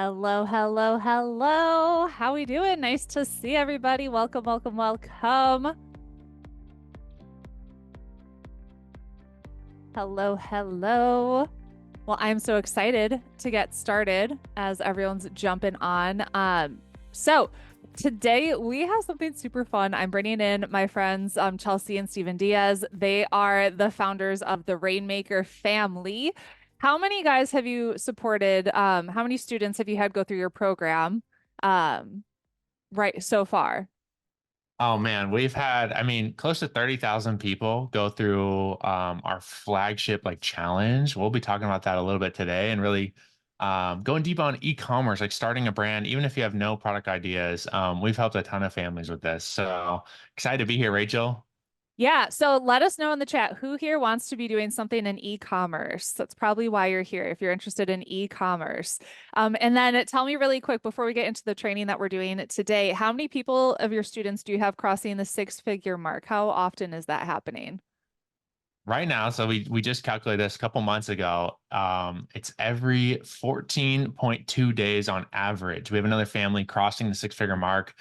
Hello, hello, hello. How we doing? Nice to see everybody. Welcome, welcome, welcome. Hello, hello. Well, I'm so excited to get started as everyone's jumping on. So today we have something super fun. I'm bringing in my friends, Chelsey and Stephen Diaz. They are the founders of the Rainmaker Family. How many guys have you supported? How many students have you had go through your program, um, right so far? Oh man, we've had, close to 30,000 people go through our flagship challenge. We'll be talking about that a little bit today and really going deep on e-commerce, like starting a brand, even if you have no product ideas. We've helped a ton of families with this. So excited to be here, Rachel. Yeah, so let us know in the chat who here wants to be doing something in e-commerce. That's probably why you're here if you're interested in e-commerce. And then tell me really quick before we get into the training that we're doing today, how many people of your students do you have crossing the six-figure mark? How often is that happening? Right now, so we just calculated this a couple months ago. It's every 14.2 days on average. We have another family crossing the six-figure mark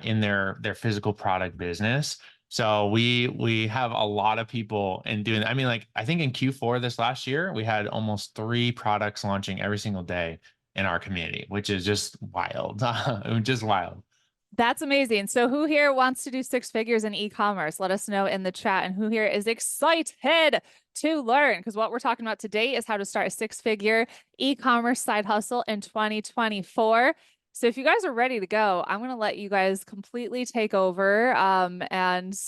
in their physical product business. So we have a lot of people in doing. I think in Q4 this last year, we had almost 3 products launching every single day in our community, which is just wild. Just wild. That's amazing. So who here wants to do six figures in e-commerce? Let us know in the chat. And who here is excited to learn? Because what we're talking about today is how to start a six-figure e-commerce side hustle in 2024. So if you guys are ready to go, I'm going to let you guys completely take over. And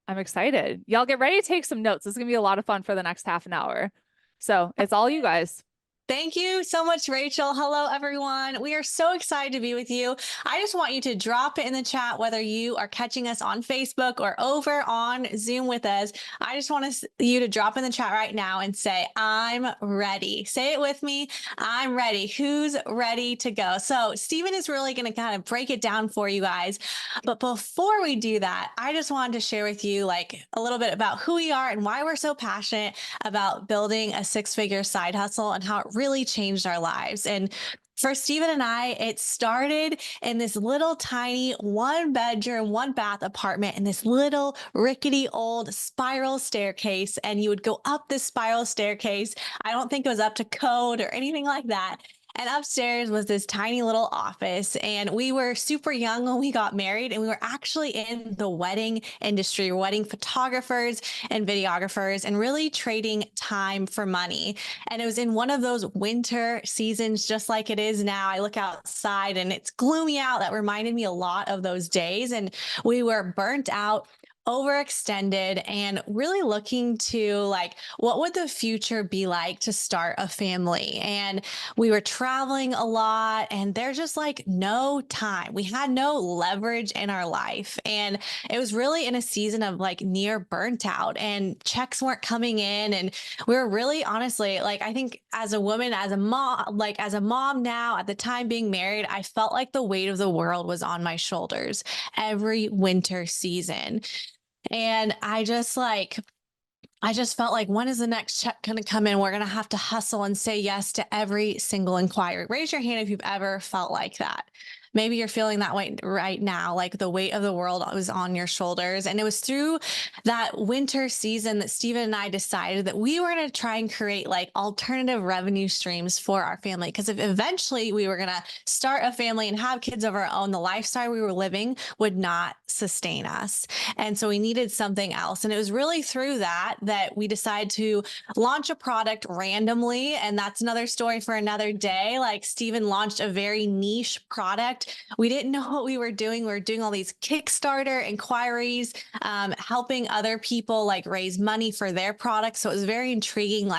I'm excited. Y'all get ready to take some notes. This is going to be a lot of fun for the next half an hour. So it's all you guys. Thank you so much, Rachel. Hello, everyone. We are so excited to be with you. I just want you to drop it in the chat, whether you are catching us on Facebook or over on Zoom with us. I just want you to drop in the chat right now and say, I'm ready. Say it with me. I'm ready. Who's ready to go? So Stephen is really going to kind of break it down for you guys. But before we do that, I just wanted to share with you a little bit about who we are and why we're so passionate about building a six-figure side hustle and how it really changed our lives. And for Stephen and I, it started in this little tiny 1 bedroom, 1 bath apartment in this little rickety old spiral staircase. And you would go up this spiral staircase. I don't think it was up to code or anything like that. And upstairs was this tiny little office. And we were super young when we got married. And we were actually in the wedding industry, wedding photographers and videographers, and really trading time for money. And it was in one of those winter seasons, just like it is now. I look outside and it's gloomy out. That reminded me a lot of those days. And we were burnt out, overextended, and really looking to what would the future be like to start a family. And we were traveling a lot, and there's just no time. We had no leverage in our life, and it was really in a season of near burnt out, and checks weren't coming in. And we were really honestly, I think as a woman, as a mom, as a mom now, at the time being married, I felt like the weight of the world was on my shoulders every winter season. And I just felt like, when is the next check going to come in? We're going to have to hustle and say yes to every single inquiry. Raise your hand if you've ever felt like that. Maybe you're feeling that way right now, like the weight of the world was on your shoulders. And it was through that winter season that Stephen and I decided that we were going to try and create alternative revenue streams for our family. Because if eventually we were going to start a family and have kids of our own, the lifestyle we were living would not sustain us. And so we needed something else. And it was really through that we decided to launch a product randomly. And that's another story for another day. Stephen launched a very niche product. We didn't know what we were doing. We were doing all these Kickstarter inquiries, helping other people raise money for their products. So it was very intriguing.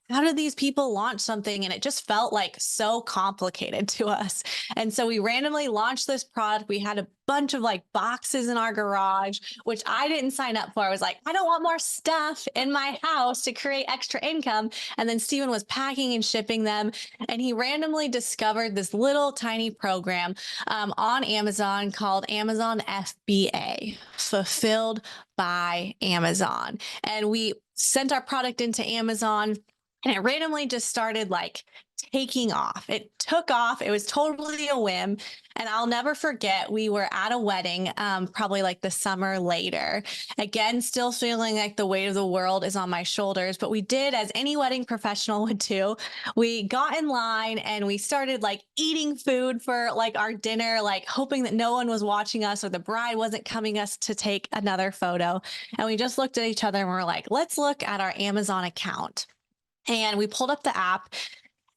How did these people launch something? And it just felt so complicated to us. And so we randomly launched this product. We had a bunch of boxes in our garage, which I didn't sign up for. I was like, I don't want more stuff in my house to create extra income. And then Stephen was packing and shipping them. And he randomly discovered this little tiny program on Amazon called Amazon FBA, Fulfilled by Amazon. And we sent our product into Amazon. and it randomly just started like taking off. It took off. It was totally a whim. And I'll never forget, we were at a wedding, probably like the summer later. Again, still feeling like the weight of the world is on my shoulders, but we did, as any wedding professional would do, we got in line and we started like eating food for like our dinner, like hoping that no one was watching us or the bride wasn't coming us to take another photo. And we just looked at each other and we're like, let's look at our Amazon account. And we pulled up the app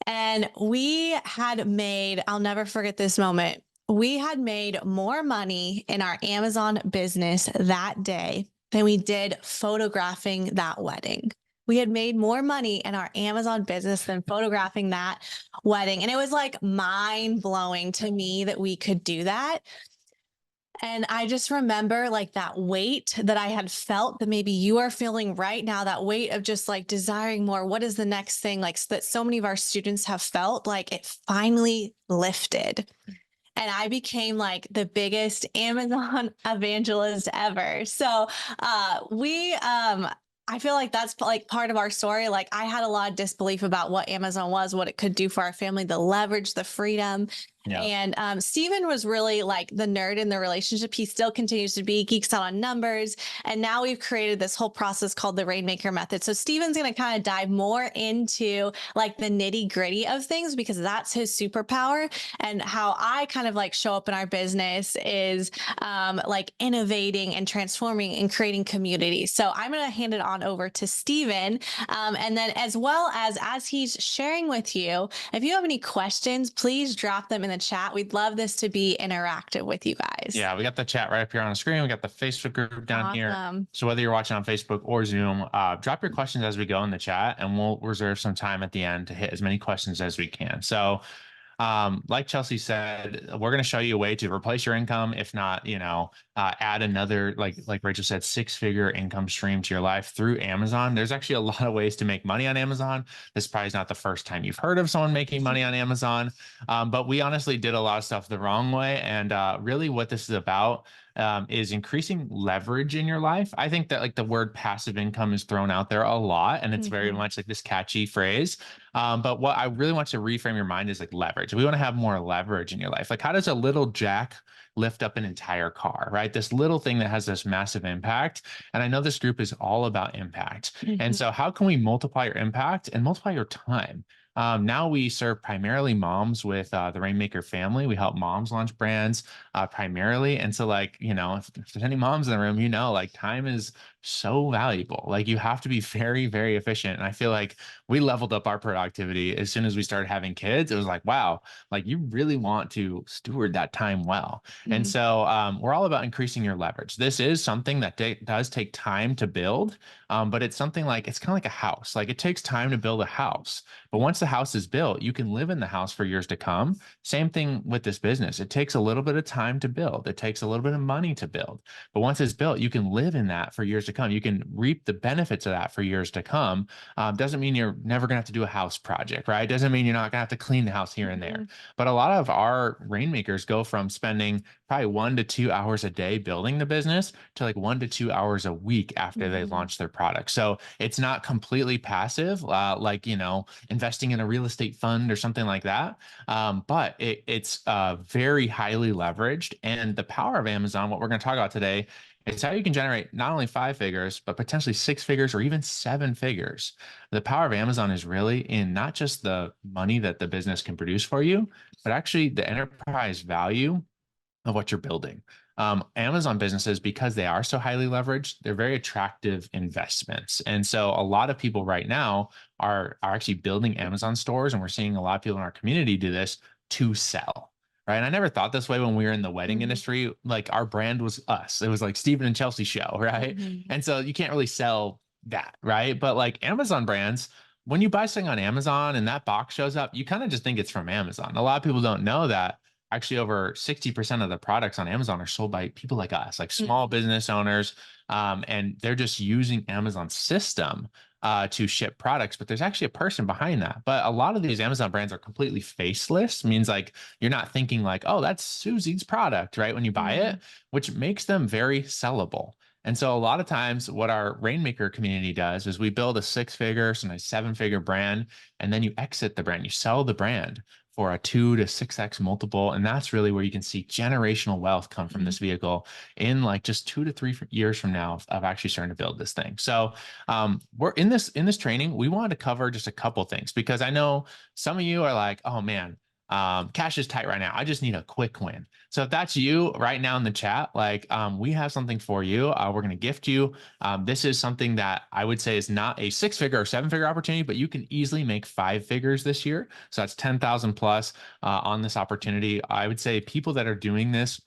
and we had made, I'll never forget this moment. We had made more money in our Amazon business that day than we did photographing that wedding. We had made more money in our Amazon business than photographing that wedding. And it was like mind blowing to me that we could do that. And I just remember like that weight that I had felt that maybe you are feeling right now, that weight of just like desiring more. What is the next thing? Like that so many of our students have felt, like it finally lifted. And I became like the biggest Amazon evangelist ever. So I feel like that's like part of our story. Like I had a lot of disbelief about what Amazon was, what it could do for our family, the leverage, the freedom. Yeah. And Stephen was really like the nerd in the relationship. He still continues to be, geeks out on numbers. And now we've created this whole process called the Rainmaker method. So Stephen's going to kind of dive more into like the nitty gritty of things because that's his superpower. And how I kind of like show up in our business is like innovating and transforming and creating community. So I'm going to hand it on over to Stephen. And then as well as he's sharing with you, if you have any questions, please drop them in the chat. We'd love this to be interactive with you guys. Yeah, we got the chat right up here on the screen. We got the Facebook group down here. So whether you're watching on Facebook or Zoom, drop your questions as we go in the chat, and we'll reserve some time at the end to hit as many questions as we can. So like Chelsey said, we're going to show you a way to replace your income. If not, add another, like Rachel said, 6-figure income stream to your life through Amazon. There's actually a lot of ways to make money on Amazon. This probably is not the first time you've heard of someone making money on Amazon. But we honestly did a lot of stuff the wrong way. And really what this is about is increasing leverage in your life. I think that like the word passive income is thrown out there a lot, and it's very much like this catchy phrase. But what I really want to reframe your mind is like leverage. We want to have more leverage in your life. Like how does a little jack lift up an entire car, right? This little thing that has this massive impact. And I know this group is all about impact. And so how can we multiply your impact and multiply your time? Now we serve primarily moms with the Rainmaker Family. We help moms launch brands primarily. And so like, if there's any moms in the room, like time is so valuable. Like you have to be very, very efficient. And I feel like we leveled up our productivity as soon as we started having kids. It was like, wow, like you really want to steward that time well. And so we're all about increasing your leverage. This is something that does take time to build, but it's something like, it's kind of like a house. Like it takes time to build a house, but once the house is built, you can live in the house for years to come. Same thing with this business. It takes a little bit of time to build. It takes a little bit of money to build, but once it's built, you can live in that for years to come. You can reap the benefits of that for years to come. Doesn't mean you're never going to have to do a house project, right? Doesn't mean you're not going to have to clean the house here and there. But a lot of our rainmakers go from spending probably 1 to 2 hours a day building the business to like 1 to 2 hours a week after they launch their product. So it's not completely passive, like, investing in a real estate fund or something like that. But it's very highly leveraged. And the power of Amazon, what we're going to talk about today, it's how you can generate not only 5 figures, but potentially 6 figures or even 7 figures. The power of Amazon is really in not just the money that the business can produce for you, but actually the enterprise value of what you're building. Amazon businesses, because they are so highly leveraged, they're very attractive investments. And so a lot of people right now are actually building Amazon stores. And we're seeing a lot of people in our community do this to sell. Right. And I never thought this way when we were in the wedding industry. Like our brand was us. It was like Stephen and Chelsey show. Right. And so you can't really sell that. Right. But like Amazon brands, when you buy something on Amazon and that box shows up, you kind of just think it's from Amazon. A lot of people don't know that actually over 60% of the products on Amazon are sold by people like us, like small business owners. And they're just using Amazon's system to ship products, but there's actually a person behind that. But a lot of these Amazon brands are completely faceless, means like you're not thinking like, oh, that's Susie's product, right? When you buy it, which makes them very sellable. And so a lot of times what our Rainmaker community does is we build a 6-figure, sometimes 7-figure brand, and then you exit the brand, you sell the brand for a 2 to 6x multiple. And that's really where you can see generational wealth come from this vehicle in like just 2 to 3 years from now of actually starting to build this thing. So we're in this training, we wanted to cover just a couple things, because I know some of you are like, oh man, cash is tight right now, I just need a quick win. So if that's you right now in the chat, like we have something for you. We're going to gift you. This is something that I would say is not a 6-figure or 7-figure opportunity, but you can easily make 5 figures this year. So that's 10,000 plus on this opportunity. I would say people that are doing this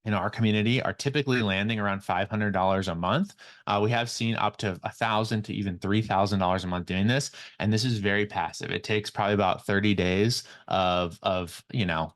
in our community are typically landing around $500 a month. We have seen up to $1,000 to even $3,000 a month doing this, and this is very passive. It takes probably about 30 days of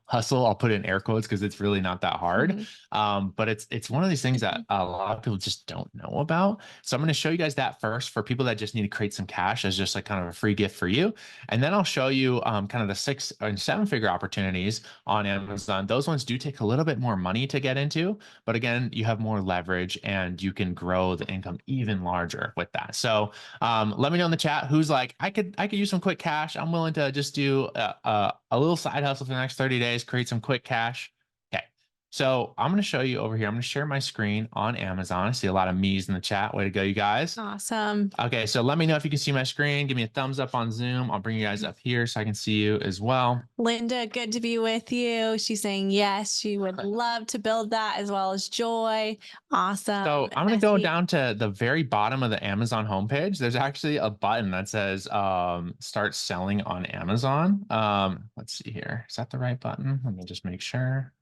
hustle. I'll put it in air quotes because it's really not that hard. But it's one of these things that a lot of people just don't know about. So I'm going to show you guys that first for people that just need to create some cash as just like kind of a free gift for you, and then I'll show you kind of the 6 and 7-figure opportunities on Amazon. Those ones do take a little bit more money to get into, but again, you have more leverage and you can grow the income even larger with that. So let me know in the chat who's like, I could use some quick cash. I'm willing to just do a little side hustle for the next 30 days, create some quick cash. Okay. So I'm going to show you over here. I'm going to share my screen on Amazon. I see a lot of me's in the chat. Way to go, you guys. Awesome. Okay. So let me know if you can see my screen. Give me a thumbs up on Zoom. I'll bring you guys up here so I can see you as well. Linda, good to be with you. She's saying yes, she would love to build that, as well as Joy. Awesome. So I'm going to go down to the very bottom of the Amazon homepage. There's actually a button that says start selling on Amazon. Let's see here. Is that the right button? Let me just make sure.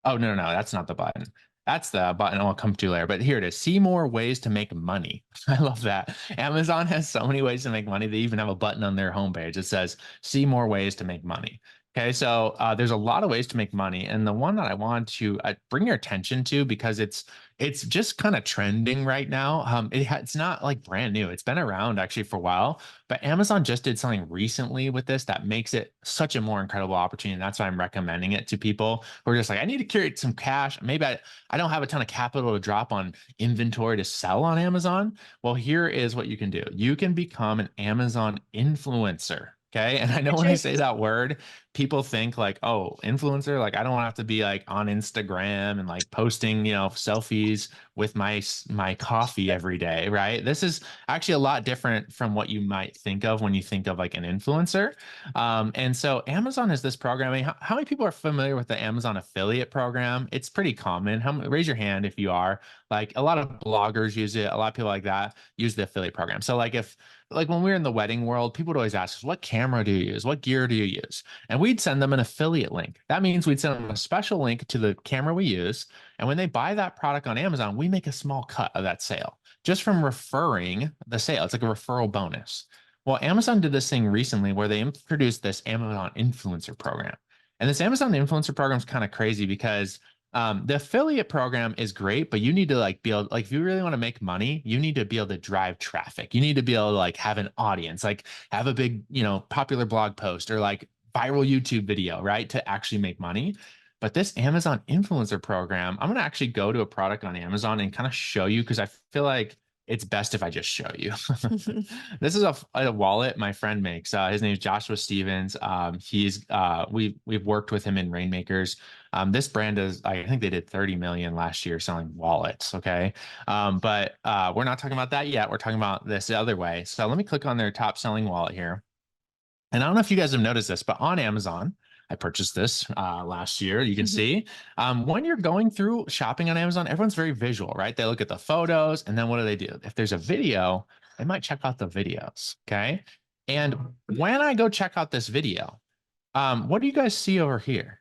Oh, no, that's not the button. That's the button I'll come to later. But here it is. See more ways to make money. I love that. Amazon has so many ways to make money. They even have a button on their homepage that says see more ways to make money. Okay, so there's a lot of ways to make money. And the one that I want to bring your attention to, because it's just kind of trending right now. It's not like brand new. It's been around actually for a while, but Amazon just did something recently with this that makes it such a more incredible opportunity. And that's why I'm recommending it to people who are just like, I need to create some cash. Maybe I don't have a ton of capital to drop on inventory to sell on Amazon. Well, here is what you can do. You can become an Amazon influencer. Okay. And I know when I say that word, people think like, oh, influencer, like I don't have to be like on Instagram and like posting, selfies with my coffee every day, right? This is actually a lot different from what you might think of when you think of like an influencer. And so Amazon has this program. I mean, how many people are familiar with the Amazon affiliate program? It's pretty common. Raise your hand if you are. Like a lot of bloggers use it. A lot of people like that use the affiliate program. So like when we were in the wedding world, people would always ask us, what camera do you use? What gear do you use? And we'd send them an affiliate link. That means we'd send them a special link to the camera we use. And when they buy that product on Amazon, we make a small cut of that sale just from referring the sale. It's like a referral bonus. Well, Amazon did this thing recently where they introduced this Amazon influencer program. And this Amazon influencer program is kind of crazy because the affiliate program is great, but you need to like build, like if you really want to make money, you need to be able to drive traffic. You need to be able to like have an audience, like have a big, popular blog post or like viral YouTube video, right? To actually make money. But this Amazon influencer program, I'm going to actually go to a product on Amazon and kind of show you, because I feel like it's best if I just show you. This is a wallet my friend makes. His name is Joshua Stevens. We've worked with him in Rainmakers. This brand is, I think they did 30 million last year selling wallets. Okay. But we're not talking about that yet. We're talking about this other way. So let me click on their top selling wallet here. And I don't know if you guys have noticed this, but on Amazon, I purchased this last year. You can see when you're going through shopping on Amazon, everyone's very visual, right? They look at the photos and then what do? If there's a video, they might check out the videos. Okay. And when I go check out this video, what do you guys see over here?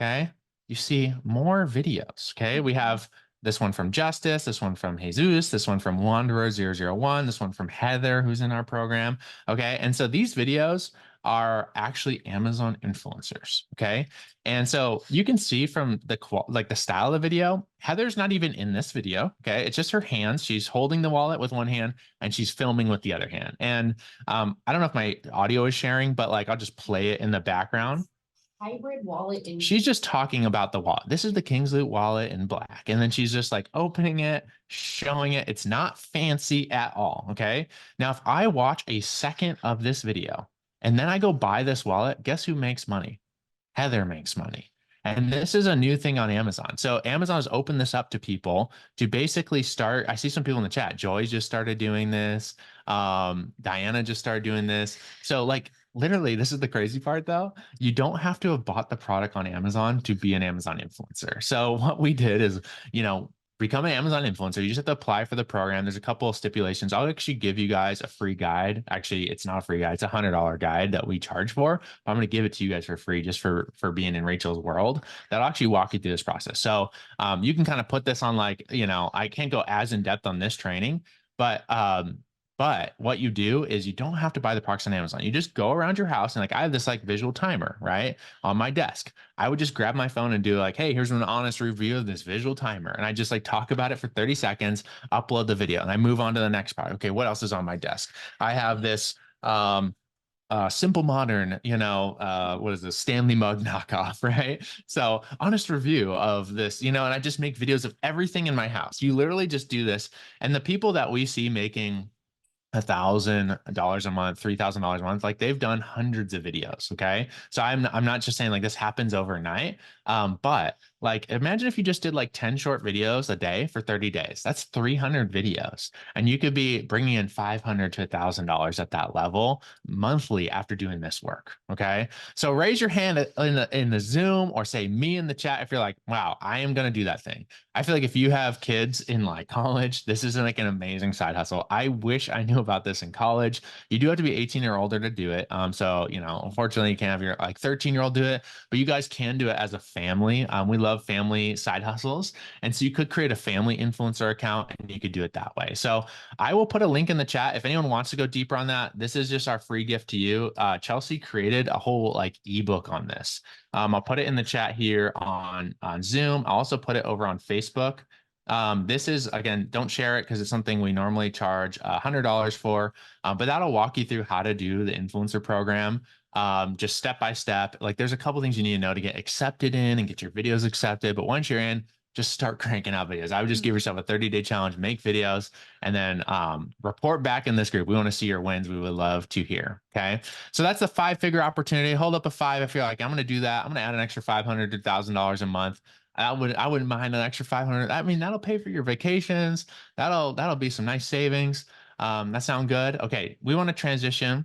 Okay. You see more videos. Okay. We have this one from Justice, this one from Jesus, this one from Wanderer001, this one from Heather, who's in our program. Okay. And so these videos are actually Amazon influencers. Okay. And so you can see from the style of the video, Heather's not even in this video. Okay. It's just her hands. She's holding the wallet with one hand and she's filming with the other hand. And I don't know if my audio is sharing, but like, I'll just play it in the background. hybrid wallet. She's just talking about the wallet. This is the King's Loot wallet in black. And then she's just like opening it, showing it. It's not fancy at all. Okay. Now, if I watch a second of this video and then I go buy this wallet, guess who makes money? Heather makes money. And this is a new thing on Amazon. So Amazon has opened this up to people to basically start. I see some people in the chat. Joy's just started doing this. Diana just started doing this. So like literally, this is the crazy part though. You don't have to have bought the product on Amazon to be an Amazon influencer. So what we did is, become an Amazon influencer. You just have to apply for the program. There's a couple of stipulations. I'll actually give you guys a free guide. Actually, it's not a free guide. It's $100 guide that we charge for. But I'm going to give it to you guys for free just for being in Rachel's world. That'll actually walk you through this process. So you can kind of put this on like, I can't go as in depth on this training, but what you do is you don't have to buy the products on Amazon. You just go around your house and like I have this like visual timer, right, on my desk. I would just grab my phone and do like, hey, here's an honest review of this visual timer. And I just like talk about it for 30 seconds, upload the video, and I move on to the next part. Okay, what else is on my desk? I have this Simple Modern, what is this, Stanley mug knockoff, right? So honest review of this, and I just make videos of everything in my house. You literally just do this. And the people that we see making $1,000 a month, $3,000 a month, like they've done hundreds of videos. Okay. So I'm not just saying like this happens overnight. But like, imagine if you just did like 10 short videos a day for 30 days, that's 300 videos. And you could be bringing in $500 to $1,000 at that level monthly after doing this work. Okay. So raise your hand in the Zoom or say me in the chat if you're like, wow, I am going to do that thing. I feel like if you have kids in like college, this is like an amazing side hustle. I wish I knew about this in college. You do have to be 18 or older to do it. So, unfortunately you can't have your like 13-year-old do it, but you guys can do it as a family. We love family side hustles. And so you could create a family influencer account and you could do it that way. So I will put a link in the chat. If anyone wants to go deeper on that, this is just our free gift to you. Chelsey created a whole like ebook on this. I'll put it in the chat here on Zoom. I'll also put it over on Facebook. This is, again, don't share it because it's something we normally charge $100 for, but that'll walk you through how to do the influencer program, just step by step. Like there's a couple things you need to know to get accepted in and get your videos accepted. But once you're in, just start cranking out videos. I would just give yourself a 30-day challenge, make videos, and then report back in this group. We want to see your wins. We would love to hear. Okay. So that's the 5-figure opportunity. Hold up a 5 if you're like, I'm going to do that. I'm going to add an extra $500 to $1,000 a month. I wouldn't mind an extra 500. I mean, that'll pay for your vacations. That'll be some nice savings. That sound good? Okay. We want to transition.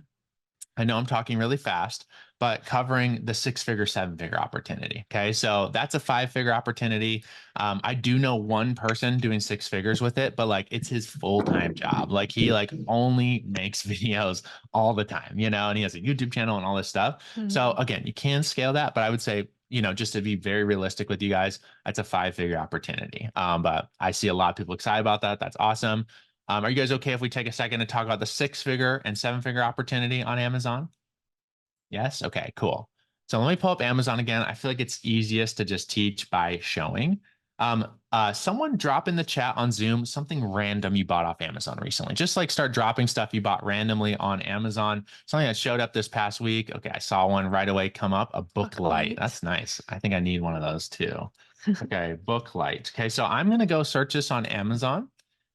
I know I'm talking really fast, but covering the 6-figure, 7-figure opportunity. Okay. So that's a 5-figure opportunity. I do know one person doing 6 figures with it, but like it's his full-time job. Like he like only makes videos all the time, and he has a YouTube channel and all this stuff. Mm-hmm. So again, you can scale that, but I would say, just to be very realistic with you guys, that's a 5-figure opportunity. But I see a lot of people excited about that. That's awesome. Are you guys okay if we take a second to talk about the 6-figure and 7-figure opportunity on Amazon? Yes. Okay, cool. So let me pull up Amazon again. I feel like it's easiest to just teach by showing. Someone drop in the chat on Zoom something random you bought off Amazon recently. Just like start dropping stuff you bought randomly on Amazon. Something that showed up this past week. Okay, I saw one right away come up, a book light. That's nice. I think I need one of those too. Okay, book light. Okay, so I'm going to go search this on Amazon.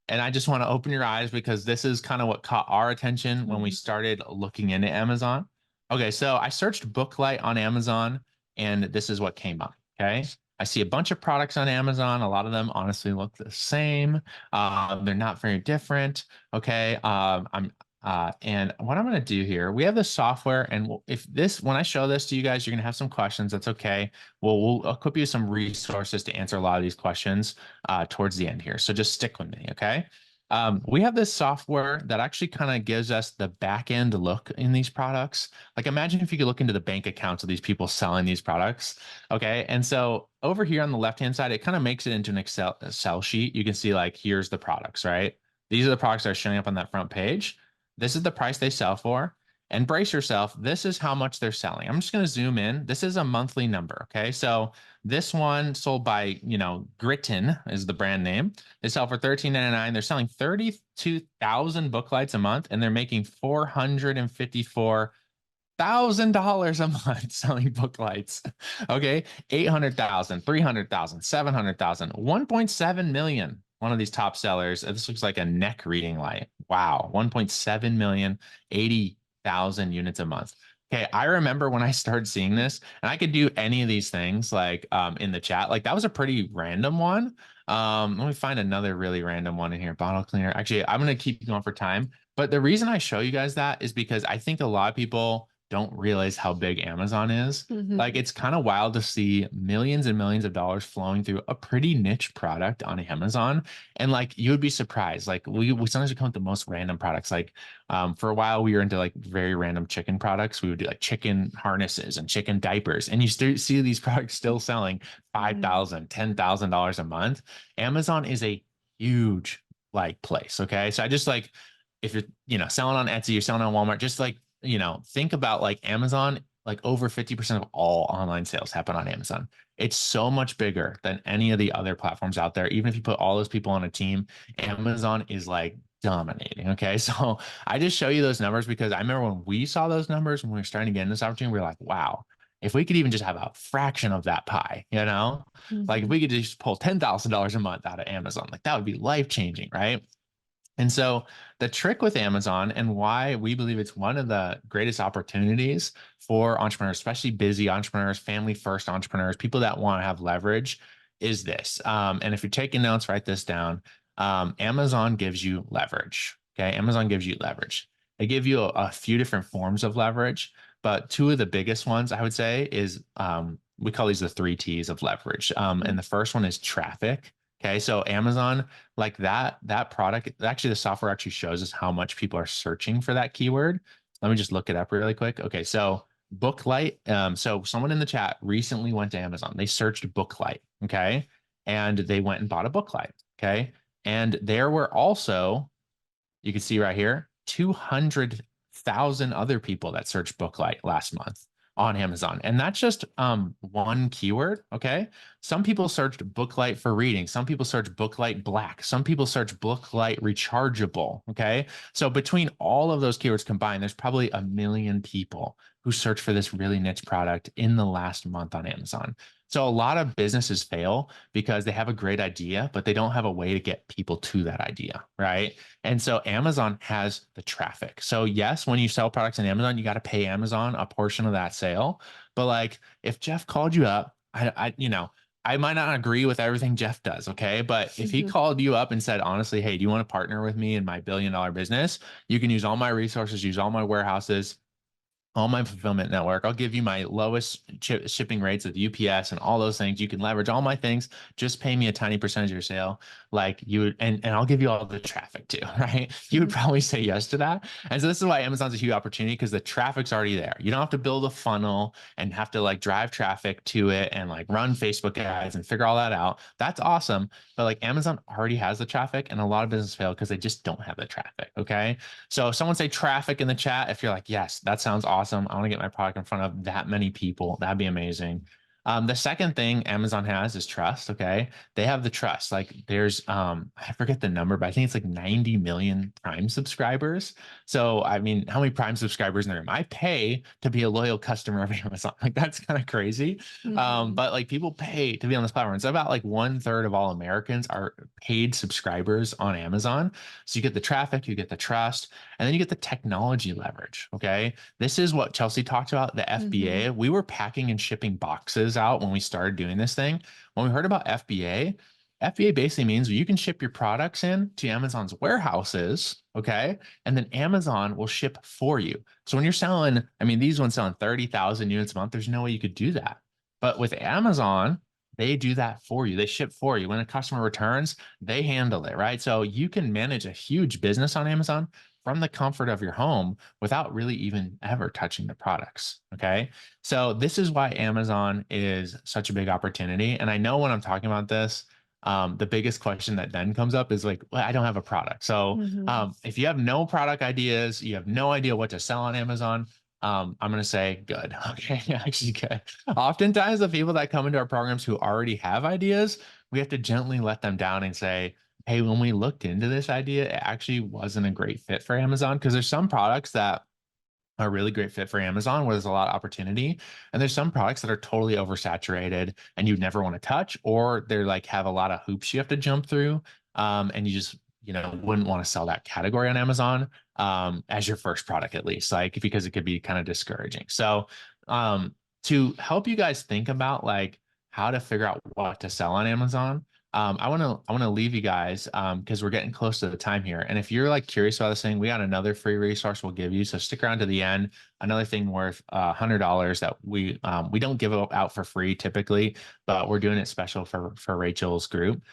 And I just want to open your eyes because this is kind of what caught our attention when we started looking into Amazon. Okay, so I searched Booklight on Amazon, and this is what came up. Okay, I see a bunch of products on Amazon. A lot of them honestly look the same. They're not very different. Okay, and what I'm going to do here, we have the software, and when I show this to you guys, you're going to have some questions. That's okay. We'll equip you some resources to answer a lot of these questions towards the end here. So just stick with me, okay? We have this software that actually kind of gives us the back end look in these products. Like imagine if you could look into the bank accounts of these people selling these products. Okay. And so over here on the left-hand side, it kind of makes it into an Excel sheet. You can see like, here's the products, right? These are the products that are showing up on that front page. This is the price they sell for. And brace yourself, this is how much they're selling. I'm just going to zoom in. This is a monthly number. Okay. So this one sold by, Gritton is the brand name. They sell for $13.99. They're selling 32,000 book lights a month, and they're making $454 $800,000 a month selling book lights. Okay. 800,000, 300,000, 700,000, 1.7 million. One of these top sellers. This looks like a neck reading light. Wow. 1.7 million, 80,000 units a month. Okay. I remember when I started seeing this, and I could do any of these things like in the chat. Like that was a pretty random one. Let me find another really random one in here. Bottle cleaner. Actually, I'm going to keep going for time. But the reason I show you guys that is because I think a lot of people don't realize how big Amazon is. Like it's kind of wild to see millions and millions of dollars flowing through a pretty niche product on Amazon. And like you would be surprised. Like we sometimes come with the most random products. Like for a while we were into like very random chicken products. We would do like chicken harnesses and chicken diapers. And you see these products still selling $5,000, $10,000 a month. Amazon is a huge like place. Okay. So I just like if you're selling on Etsy, you're selling on Walmart, just like think about like Amazon, like over 50% of all online sales happen on Amazon. It's so much bigger than any of the other platforms out there. Even if you put all those people on a team, Amazon is like dominating. Okay. So I just show you those numbers because I remember when we saw those numbers, when we were starting to get in this opportunity, we were like, wow, if we could even just have a fraction of that pie, like if we could just pull $10,000 a month out of Amazon, like that would be life changing. Right. And so the trick with Amazon and why we believe it's one of the greatest opportunities for entrepreneurs, especially busy entrepreneurs, family first entrepreneurs, people that want to have leverage is this. And if you're taking notes, write this down. Amazon gives you leverage. Okay. Amazon gives you leverage. They give you a few different forms of leverage, but two of the biggest ones I would say is we call these the 3 T's of leverage. And the first one is traffic. Okay, so Amazon, like that product, actually the software actually shows us how much people are searching for that keyword. Let me just look it up really quick. Okay, so booklight. So someone in the chat recently went to Amazon. They searched booklight, okay, and they went and bought a booklight, okay, and there were also, you can see right here, 200,000 other people that searched booklight last month on Amazon. And that's just one keyword. Okay. Some people searched booklight for reading. Some people search booklight black. Some people search booklight rechargeable. Okay. So between all of those keywords combined, there's probably 1 million people who search for this really niche product in the last month on Amazon. So a lot of businesses fail because they have a great idea, but they don't have a way to get people to that idea. Right. And so Amazon has the traffic. So yes, when you sell products on Amazon, you got to pay Amazon a portion of that sale. But like if Jeff called you up, I might not agree with everything Jeff does. Okay. But if he called you up and said, honestly, hey, do you want to partner with me in my $1 billion business? You can use all my resources, use all my warehouses, all my fulfillment network. I'll give you my lowest shipping rates with UPS and all those things. You can leverage all my things. Just pay me a tiny percentage of your sale. Like you would, and I'll give you all the traffic too, right? You would probably say yes to that. And so this is why Amazon's a huge opportunity because the traffic's already there. You don't have to build a funnel and have to like drive traffic to it and like run Facebook ads and figure all that out. That's awesome. But like Amazon already has the traffic and a lot of businesses fail because they just don't have the traffic. Okay. So someone say traffic in the chat. If you're like, yes, that sounds awesome. I want to get my product in front of that many people. That'd be amazing. The second thing Amazon has is trust. Okay. They have the trust. Like there's, I forget the number, but I think it's like 90 million Prime subscribers. So, I mean, how many Prime subscribers in the room? I pay to be a loyal customer of Amazon. Like that's kind of crazy. But like people pay to be on this platform. It's about like 1/3 of all Americans are paid subscribers on Amazon. So you get the traffic, you get the trust, and then you get the technology leverage. Okay. This is what Chelsey talked about, the FBA. We were packing and shipping boxes out when we started doing this thing. When we heard about FBA, FBA basically means you can ship your products in to Amazon's warehouses, okay? And then Amazon will ship for you. So when you're selling, I mean, these ones selling 30,000 units a month, there's no way you could do that. But with Amazon, they do that for you. They ship for you. When a customer returns, they handle it, right? So you can manage a huge business on Amazon from the comfort of your home without really even ever touching the products. Okay. So this is why Amazon is such a big opportunity. And I know when I'm talking about this, the biggest question that then comes up is like, well, I don't have a product. So if you have no product ideas, you have no idea what to sell on Amazon, I'm going to say good. Okay. Actually good. Oftentimes the people that come into our programs who already have ideas, we have to gently let them down and say, hey, when we looked into this idea, it actually wasn't a great fit for Amazon because there's some products that a really great fit for Amazon where there's a lot of opportunity. And there's some products that are totally oversaturated and you never want to touch, or they're like have a lot of hoops you have to jump through. And you just, wouldn't want to sell that category on Amazon as your first product, at least, like because it could be kind of discouraging. So to help you guys think about like how to figure out what to sell on Amazon, I want to leave you guys because we're getting close to the time here. And if you're like curious about this thing, we got another free resource we'll give you. So stick around to the end. Another thing worth $100 that we don't give out for free typically, but we're doing it special for Rachel's group.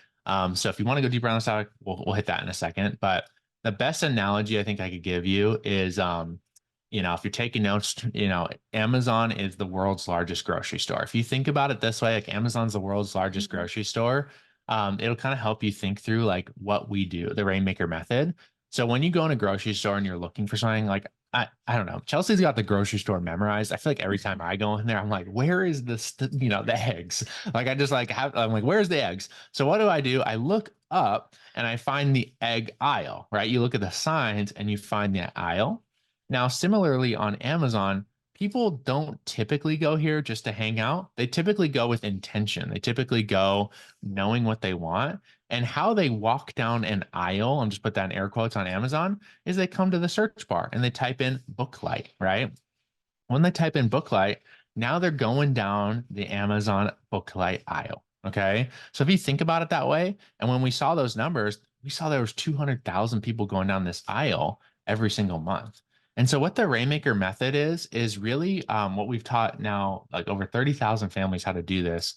So if you want to go deeper on this topic, we'll hit that in a second. But the best analogy I think I could give you is if you're taking notes, Amazon is the world's largest grocery store. If you think about it this way, like Amazon's the world's largest grocery store, it'll kind of help you think through like what we do, the Rainmaker method. So when you go in a grocery store and you're looking for something, like I don't know, Chelsea's got the grocery store memorized. I feel like every time I go in there, I'm like, where is the eggs? Like I'm like, where's the eggs? So what do? I look up and I find the egg aisle, right? You look at the signs and you find that aisle. Now, similarly on Amazon, people don't typically go here just to hang out. They typically go with intention. They typically go knowing what they want. And how they walk down an aisle, I'm just put that in air quotes on Amazon, is they come to the search bar and they type in booklight, right? When they type in booklight, now they're going down the Amazon booklight aisle. Okay. So if you think about it that way, and when we saw those numbers, we saw there was 200,000 people going down this aisle every single month. And so what the Rainmaker method is really what we've taught now, like over 30,000 families how to do this,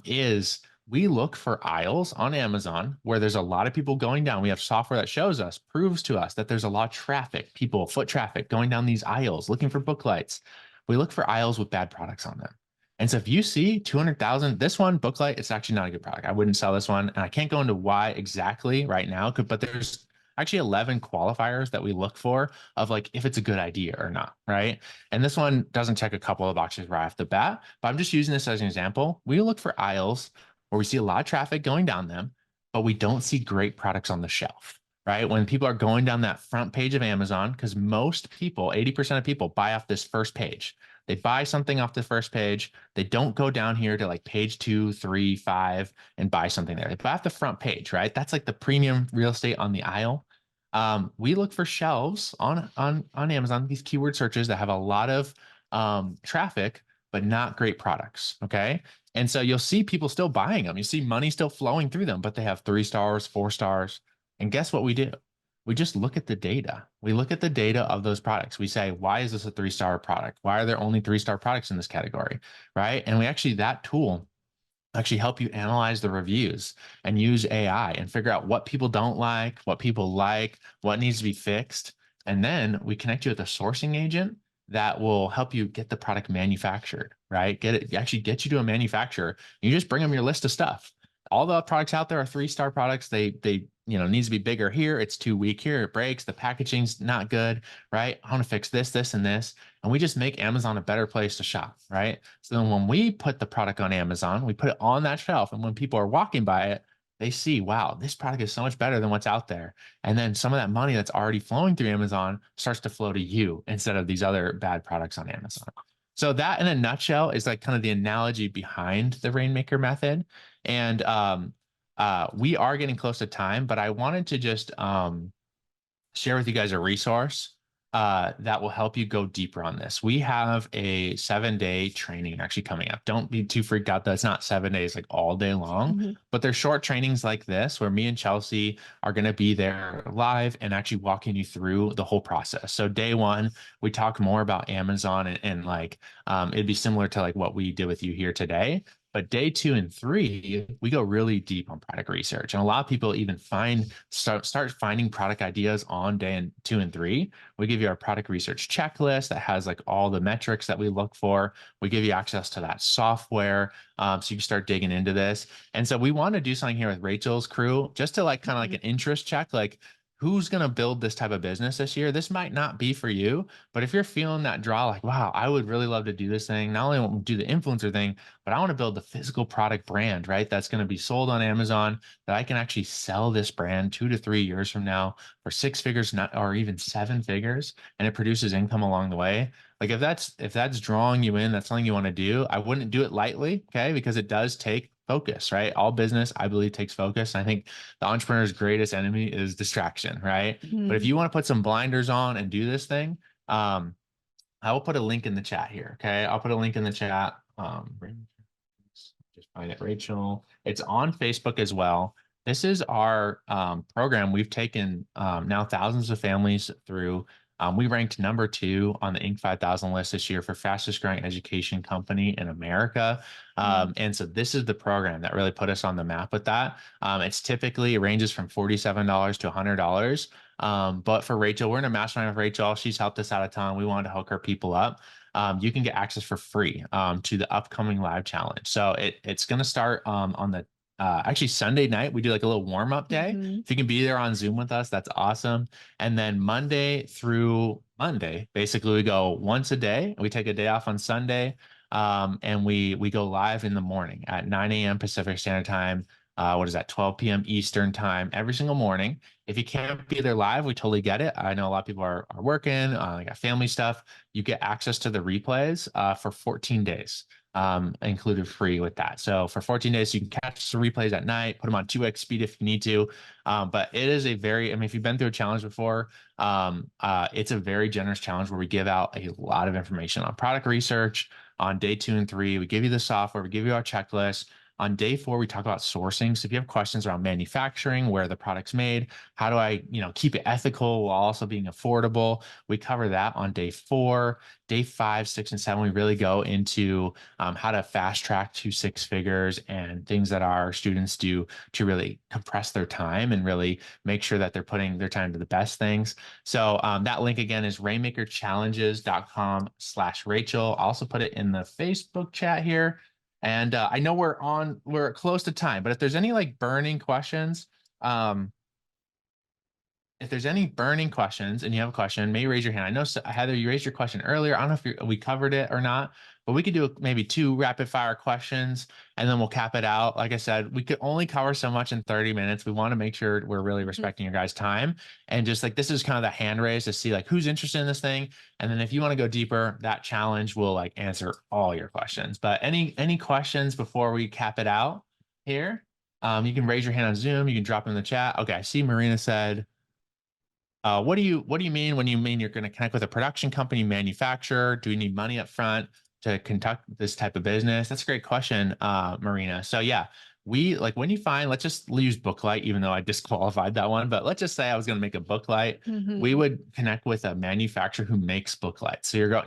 is we look for aisles on Amazon where there's a lot of people going down. We have software that shows us, proves to us that there's a lot of traffic, people, foot traffic going down these aisles looking for book lights. We look for aisles with bad products on them. And so if you see 200,000, this one, Booklight, it's actually not a good product. I wouldn't sell this one. And I can't go into why exactly right now, but there's actually 11 qualifiers that we look for of like if it's a good idea or not, right? And this one doesn't check a couple of boxes right off the bat, but I'm just using this as an example. We look for aisles where we see a lot of traffic going down them, but we don't see great products on the shelf, right? When people are going down that front page of Amazon, because most people, 80% of people buy off this first page. They buy something off the first page. They don't go down here to like page 2, 3, 5 and buy something there. They buy off the front page, right? That's like the premium real estate on the aisle. We look for shelves on Amazon, these keyword searches that have a lot of traffic, but not great products. Okay. And so you'll see people still buying them. You see money still flowing through them, but they have 3 stars, 4 stars. And guess what we do? We just look at the data. We look at the data of those products. We say, why is this a 3-star product? Why are there only 3-star products in this category? Right. And that tool actually help you analyze the reviews and use AI and figure out what people don't like, what people like, what needs to be fixed. And then we connect you with a sourcing agent that will help you get the product manufactured, right? Actually get you to a manufacturer. You just bring them your list of stuff. All the products out there are 3-star products. They needs to be bigger here. It's too weak here. It breaks. The packaging's not good, right? I want to fix this, this, and this. And we just make Amazon a better place to shop, right? So then when we put the product on Amazon, we put it on that shelf. And when people are walking by it, they see, wow, this product is so much better than what's out there. And then some of that money that's already flowing through Amazon starts to flow to you instead of these other bad products on Amazon. So that in a nutshell is like kind of the analogy behind the Rainmaker method. And we are getting close to time, but I wanted to just share with you guys a resource that will help you go deeper on this. We have a 7-day training actually coming up. Don't be too freaked out that it's not 7 days like all day long, but they're short trainings like this where me and Chelsey are going to be there live and actually walking you through the whole process. So day 1, we talk more about Amazon and like it'd be similar to like what we did with you here today. But day 2 and 3, we go really deep on product research. And a lot of people even start finding product ideas on day 2 and 3. We give you our product research checklist that has like all the metrics that we look for. We give you access to that software so you can start digging into this. And so we want to do something here with Rachel's crew just to like kind of like an interest check. Like, who's going to build this type of business this year? This might not be for you, but if you're feeling that draw, like, wow, I would really love to do this thing. Not only want to do the influencer thing, but I want to build the physical product brand, right? That's going to be sold on Amazon, that I can actually sell this brand 2 to 3 years from now for 6 figures, not, or even 7 figures, and it produces income along the way. Like if that's drawing you in, that's something you want to do. I wouldn't do it lightly, okay? Because it does take focus, right? All business, I believe, takes focus. I think the entrepreneur's greatest enemy is distraction, right? But if Mhm. you want to put some blinders on and do this thing, I will put a link in the chat here. Okay. I'll put a link in the chat. Just find it, Rachel. It's on Facebook as well. This is our program. We've taken now thousands of families through. We ranked #2 on the Inc. 5000 list this year for fastest growing education company in America. And so this is the program that really put us on the map with that. It ranges from $47 to $100. But for Rachel, we're in a mastermind with Rachel. She's helped us out a ton. We wanted to hook her people up. You can get access for free to the upcoming live challenge. So it's going to start on the actually Sunday night. We do like a little warm up day. Mhm. If you can be there on Zoom with us, that's awesome. And then Monday through Monday, basically we go once a day. We take a day off on Sunday, and we go live in the morning at 9 a.m. Pacific Standard Time. What is that? 12 p.m. Eastern time every single morning. If you can't be there live, we totally get it. I know a lot of people are working, they got family stuff. You get access to the replays for 14 days, included free with that. So for 14 days, you can catch the replays at night, put them on 2x speed if you need to. But it is I mean, if you've been through a challenge before, it's a very generous challenge where we give out a lot of information on product research. On day 2 and 3, we give you the software, we give you our checklist. On day 4, we talk about sourcing. So if you have questions around manufacturing, where the product's made, how do I, keep it ethical while also being affordable? We cover that on day 4. Day 5, 6, and 7, we really go into how to fast track to 6 figures and things that our students do to really compress their time and really make sure that they're putting their time to the best things. So that link again is rainmakerchallenges.com/Rachel. I'll also put it in the Facebook chat here. And I know we're close to time, but if there's any like burning questions, if there's any burning questions and you have a question, maybe raise your hand. I know, Heather, you raised your question earlier. I don't know if we covered it or not, but we could do maybe 2 rapid fire questions and then we'll cap it out. Like I said, we could only cover so much in 30 minutes. We want to make sure we're really respecting your guys' time. And just like, this is kind of the hand raise to see like who's interested in this thing. And then if you want to go deeper, that challenge will like answer all your questions. But any questions before we cap it out here? You can raise your hand on Zoom. You can drop it in the chat. Okay, I see Marina said, what do you mean when you mean you're going to connect with a production company manufacturer? Do you need money up front to conduct this type of business? That's a great question, Marina. So yeah, we like when you find, let's just use Booklight, even though I disqualified that one, but let's just say I was going to make a Booklight. We would connect with a manufacturer who makes Booklight. So you're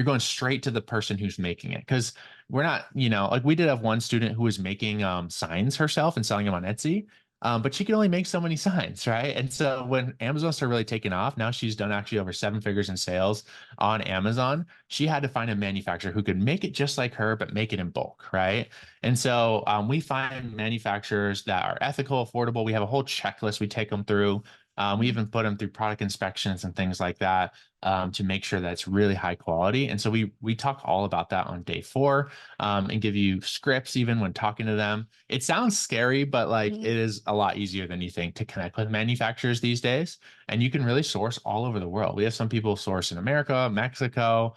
going straight to the person who's making it. Cause we're not, like we did have one student who was making signs herself and selling them on Etsy. But she can only make so many signs, right? And so when Amazon started really taking off, now she's done actually over 7 figures in sales on Amazon. She had to find a manufacturer who could make it just like her, but make it in bulk, right? And so we find manufacturers that are ethical, affordable. We have a whole checklist we take them through. We even put them through product inspections and things like that to make sure that it's really high quality. And so we talk all about that on day 4 and give you scripts even when talking to them. It sounds scary, but like it is a lot easier than you think to connect with manufacturers these days. And you can really source all over the world. We have some people source in America, Mexico,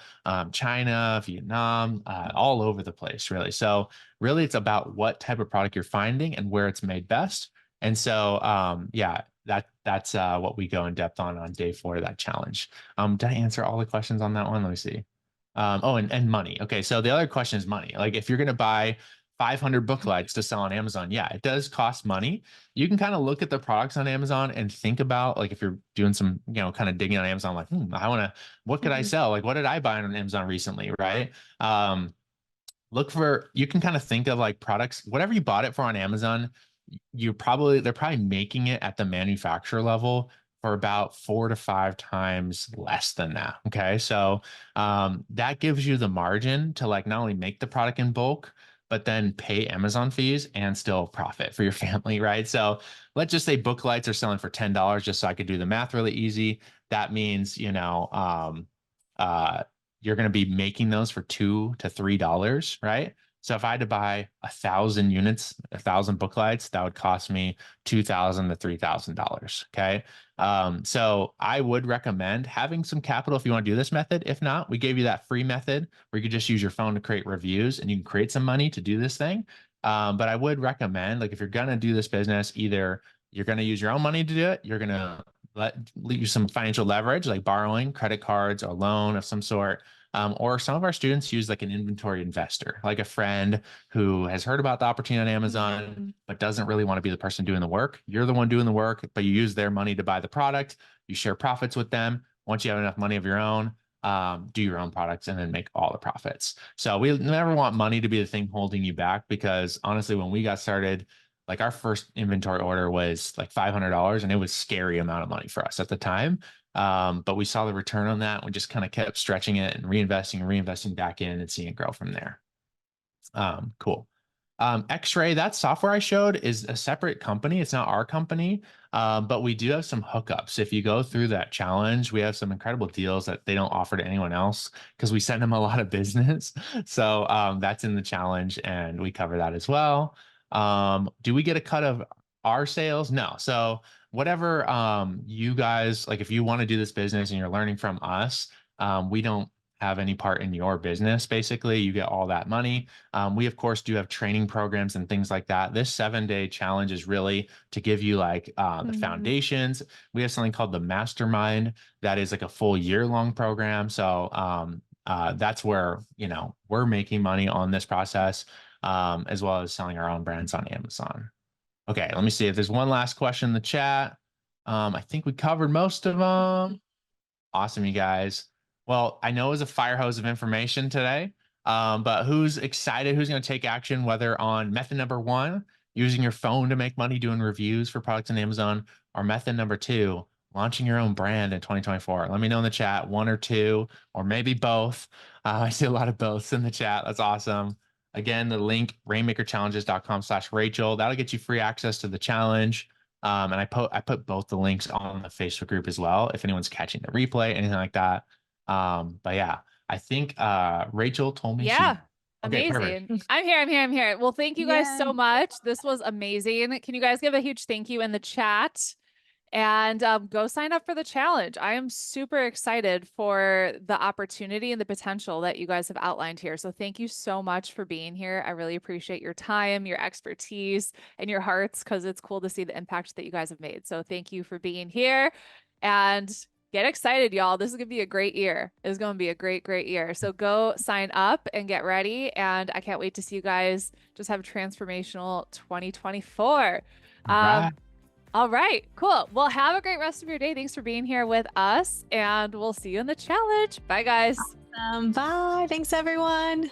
China, Vietnam, all over the place, really. So really it's about what type of product you're finding and where it's made best. And so, yeah, that's what we go in depth on day 4 of that challenge. Did I answer all the questions on that one? Let me see. And money. Okay, so the other question is money. Like if you're going to buy 500 Booklights to sell on Amazon, yeah, it does cost money. You can kind of look at the products on Amazon and think about like if you're doing some, kind of digging on Amazon, like, what could I sell? Like, what did I buy on Amazon recently, right? You can kind of think of like products, whatever you bought it for on Amazon, they're probably making it at the manufacturer level for about 4 to 5 times less than that. Okay. So that gives you the margin to like not only make the product in bulk, but then pay Amazon fees and still profit for your family, right? So let's just say book lights are selling for $10, just so I could do the math really easy. That means, you're going to be making those for $2 to $3, right? So if I had to buy 1,000 units, 1,000 book lights, that would cost me $2,000 to $3,000. Okay. So I would recommend having some capital if you want to do this method. If not, we gave you that free method where you could just use your phone to create reviews and you can create some money to do this thing. But I would recommend, like, if you're going to do this business, either you're going to use your own money to do it, you're going to use some financial leverage, like borrowing, credit cards, or loan of some sort. Or some of our students use like an inventory investor, like a friend who has heard about the opportunity on Amazon, but doesn't really want to be the person doing the work. You're the one doing the work, but you use their money to buy the product. You share profits with them. Once you have enough money of your own, do your own products and then make all the profits. So we never want money to be the thing holding you back, because honestly, when we got started, like our first inventory order was like $500, and it was a scary amount of money for us at the time. But we saw the return on that. We just kind of kept stretching it and reinvesting back in and seeing it grow from there. Cool. X-Ray, that software I showed is a separate company. It's not our company, but we do have some hookups. If you go through that challenge, we have some incredible deals that they don't offer to anyone else because we send them a lot of business. So that's in the challenge, and we cover that as well. Do we get a cut of our sales? No. So whatever you guys, like, if you want to do this business and you're learning from us, we don't have any part in your business. Basically, you get all that money. We of course do have training programs and things like that. This 7-day challenge is really to give you like the foundations. We have something called the Mastermind that is like a full year-long program. So that's where, we're making money on this process, as well as selling our own brands on Amazon. Okay, let me see if there's one last question in the chat. I think we covered most of them. Awesome, you guys. Well, I know it was a fire hose of information today, but who's excited? Who's going to take action, whether on method number 1, using your phone to make money doing reviews for products on Amazon, or method number 2, launching your own brand in 2024? Let me know in the chat, 1 or 2, or maybe both. I see a lot of boths in the chat. That's awesome. Again, the link, rainmakerchallenges.com/Rachel. That'll get you free access to the challenge. And I put both the links on the Facebook group as well, if anyone's catching the replay, anything like that. But yeah, I think Rachel told me. Yeah. Okay, amazing. perfect. I'm here. Well, thank you guys so much. This was amazing. Can you guys give a huge thank you in the chat? And go sign up for the challenge. I am super excited for the opportunity and the potential that you guys have outlined here. So thank you so much for being here. I really appreciate your time, your expertise, and your hearts, because it's cool to see the impact that you guys have made. So thank you for being here, and get excited, y'all. This is going to be a great year. It's going to be a great, great year. So go sign up and get ready. And I can't wait to see you guys just have a transformational 2024. All right, cool. Well, have a great rest of your day. Thanks for being here with us, and we'll see you in the challenge. Bye, guys. Bye. Thanks, everyone.